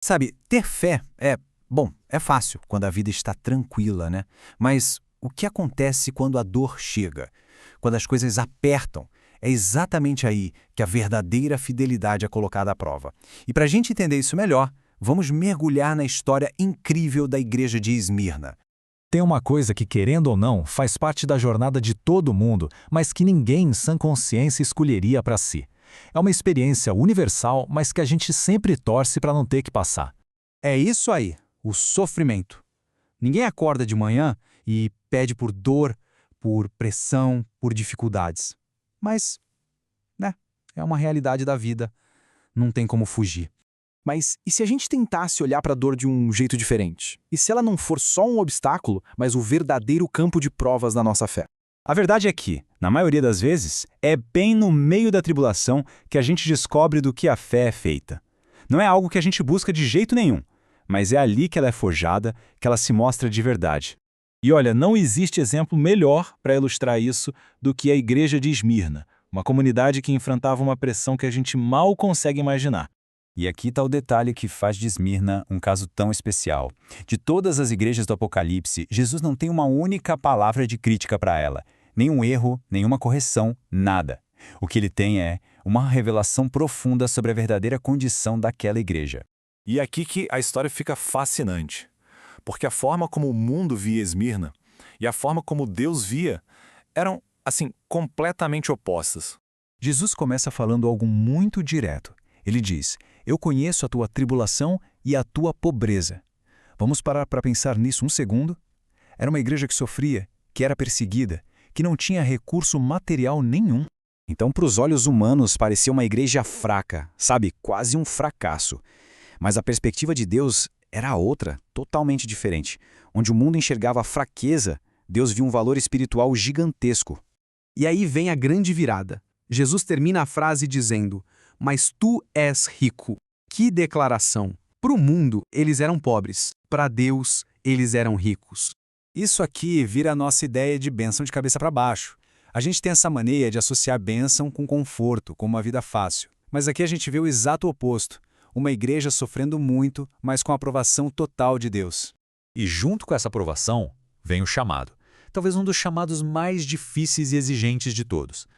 Sabe, ter fé é fácil quando a vida está tranquila, né? Mas o que acontece quando a dor chega? Quando as coisas apertam? É exatamente aí que a verdadeira fidelidade é colocada à prova. E para a gente entender isso melhor, vamos mergulhar na história incrível da igreja de Esmirna. Tem uma coisa que, querendo ou não, faz parte da jornada de todo mundo, mas que ninguém em sã consciência escolheria para si. É uma experiência universal, mas que a gente sempre torce para não ter que passar. É isso aí, o sofrimento. Ninguém acorda de manhã e pede por dor, por pressão, por dificuldades. Mas, né, é uma realidade da vida, não tem como fugir. Mas e se a gente tentasse olhar para a dor de um jeito diferente? E se ela não for só um obstáculo, mas o verdadeiro campo de provas da nossa fé? A verdade é que, na maioria das vezes, é bem no meio da tribulação que a gente descobre do que a fé é feita. Não é algo que a gente busca de jeito nenhum, mas é ali que ela é forjada, que ela se mostra de verdade. E olha, não existe exemplo melhor para ilustrar isso do que a igreja de Esmirna, uma comunidade que enfrentava uma pressão que a gente mal consegue imaginar. E aqui está o detalhe que faz de Esmirna um caso tão especial. De todas as igrejas do Apocalipse, Jesus não tem uma única palavra de crítica para ela. Nenhum erro, nenhuma correção, nada. O que ele tem é uma revelação profunda sobre a verdadeira condição daquela igreja. E é aqui que a história fica fascinante. Porque a forma como o mundo via Esmirna e a forma como Deus via eram, assim, completamente opostas. Jesus começa falando algo muito direto. Ele diz: eu conheço a tua tribulação e a tua pobreza. Vamos parar para pensar nisso um segundo? Era uma igreja que sofria, que era perseguida, que não tinha recurso material nenhum. Então, para os olhos humanos, parecia uma igreja fraca, sabe? Quase um fracasso. Mas a perspectiva de Deus era outra, totalmente diferente. Onde o mundo enxergava a fraqueza, Deus viu um valor espiritual gigantesco. E aí vem a grande virada. Jesus termina a frase dizendo: mas tu és rico. Que declaração! Para o mundo, eles eram pobres. Para Deus, eles eram ricos. Isso aqui vira a nossa ideia de bênção de cabeça para baixo. A gente tem essa mania de associar bênção com conforto, com uma vida fácil. Mas aqui a gente vê o exato oposto. Uma igreja sofrendo muito, mas com a aprovação total de Deus. E junto com essa aprovação, vem o chamado. Talvez um dos chamados mais difíceis e exigentes de todos.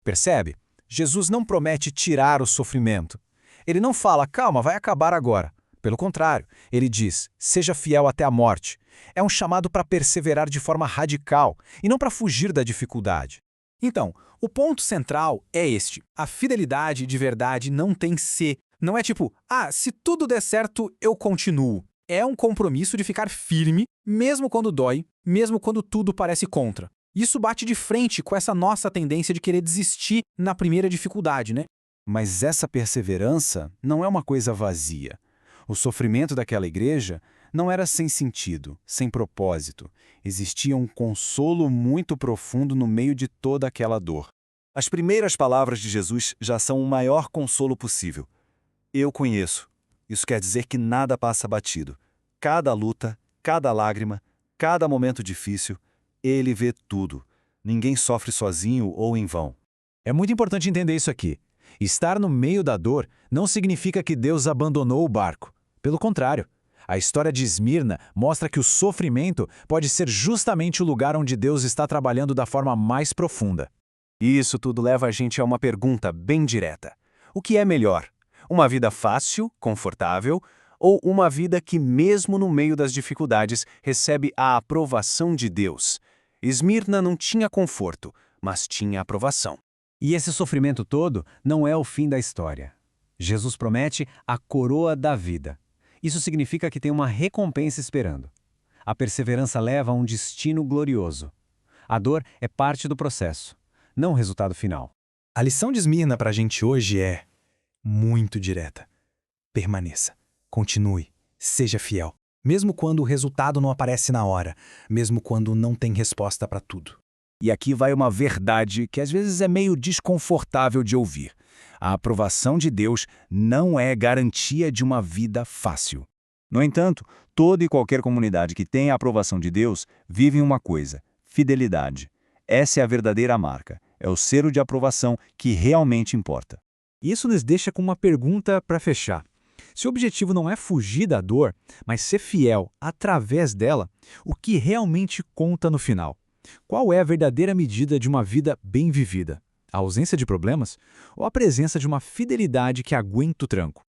Percebe? Jesus não promete tirar o sofrimento. Ele não fala, calma, vai acabar agora. Pelo contrário, ele diz, seja fiel até a morte. É um chamado para perseverar de forma radical e não para fugir da dificuldade. Então, o ponto central é este. A fidelidade de verdade não tem se. Não é tipo, se tudo der certo, eu continuo. É um compromisso de ficar firme, mesmo quando dói, mesmo quando tudo parece contra. Isso bate de frente com essa nossa tendência de querer desistir na primeira dificuldade, né? Mas essa perseverança não é uma coisa vazia. O sofrimento daquela igreja não era sem sentido, sem propósito. Existia um consolo muito profundo no meio de toda aquela dor. As primeiras palavras de Jesus já são o maior consolo possível. Eu conheço. Isso quer dizer que nada passa batido. Cada luta, cada lágrima, cada momento difícil, Ele vê tudo. Ninguém sofre sozinho ou em vão. É muito importante entender isso aqui. Estar no meio da dor não significa que Deus abandonou o barco. Pelo contrário, a história de Esmirna mostra que o sofrimento pode ser justamente o lugar onde Deus está trabalhando da forma mais profunda. E isso tudo leva a gente a uma pergunta bem direta. O que é melhor? Uma vida fácil, confortável, ou uma vida que, mesmo no meio das dificuldades, recebe a aprovação de Deus? Esmirna não tinha conforto, mas tinha aprovação. E esse sofrimento todo não é o fim da história. Jesus promete a coroa da vida. Isso significa que tem uma recompensa esperando. A perseverança leva a um destino glorioso. A dor é parte do processo, não o resultado final. A lição de Esmirna para a gente hoje é muito direta. Permaneça, continue, seja fiel. Mesmo quando o resultado não aparece na hora, mesmo quando não tem resposta para tudo. E aqui vai uma verdade que às vezes é meio desconfortável de ouvir. A aprovação de Deus não é garantia de uma vida fácil. No entanto, toda e qualquer comunidade que tem a aprovação de Deus vive uma coisa: fidelidade. Essa é a verdadeira marca. É o selo de aprovação que realmente importa. Isso nos deixa com uma pergunta para fechar. Se o objetivo não é fugir da dor, mas ser fiel através dela, o que realmente conta no final? Qual é a verdadeira medida de uma vida bem vivida? A ausência de problemas ou a presença de uma fidelidade que aguenta o tranco?